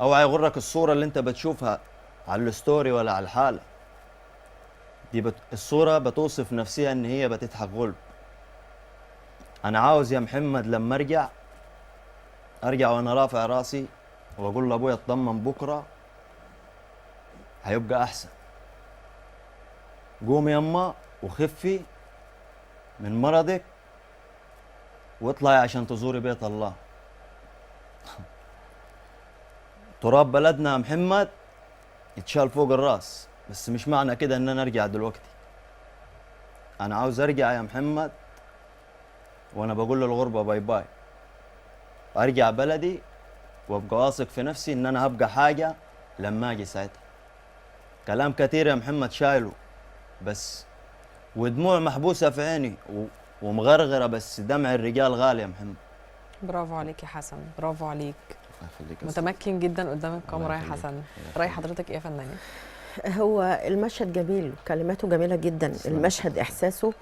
اوعى يغرك الصورة اللي انت بتشوفها على الستوري ولا على الحالة. الصورة بتوصف نفسها ان هي بتضحك غلب. انا عاوز يا محمد لما ارجع وانا رافع راسي واقول لابويا اطمن بكرة هيبقى احسن. قومي يما وخفي من مرضك واطلعي عشان تزوري بيت الله. تراب بلدنا يا محمد يتشال فوق الراس، بس مش معنى كده ان انا ارجع دلوقتي. انا عاوز ارجع يا محمد وانا بقول للغربة باي باي، ارجع بلدي وابقى واثق في نفسي ان انا هبقى حاجة لما اجي ساعتها. كلام كتير يا محمد شايله بس، ودموع محبوسة في عيني ومغرغرة، بس دمع الرجال غالي يا محمد. برافو عليك يا حسن، برافو عليك. الله يخليك يا أستاذ. متمكن جدا قدام الله الكاميرا يا يخليك. حسن. الله رأي يخليك. حضرتك ايه يا فنانة؟ هو المشهد جميل، كلماته جميلة جدا، تسلم. المشهد إحساسه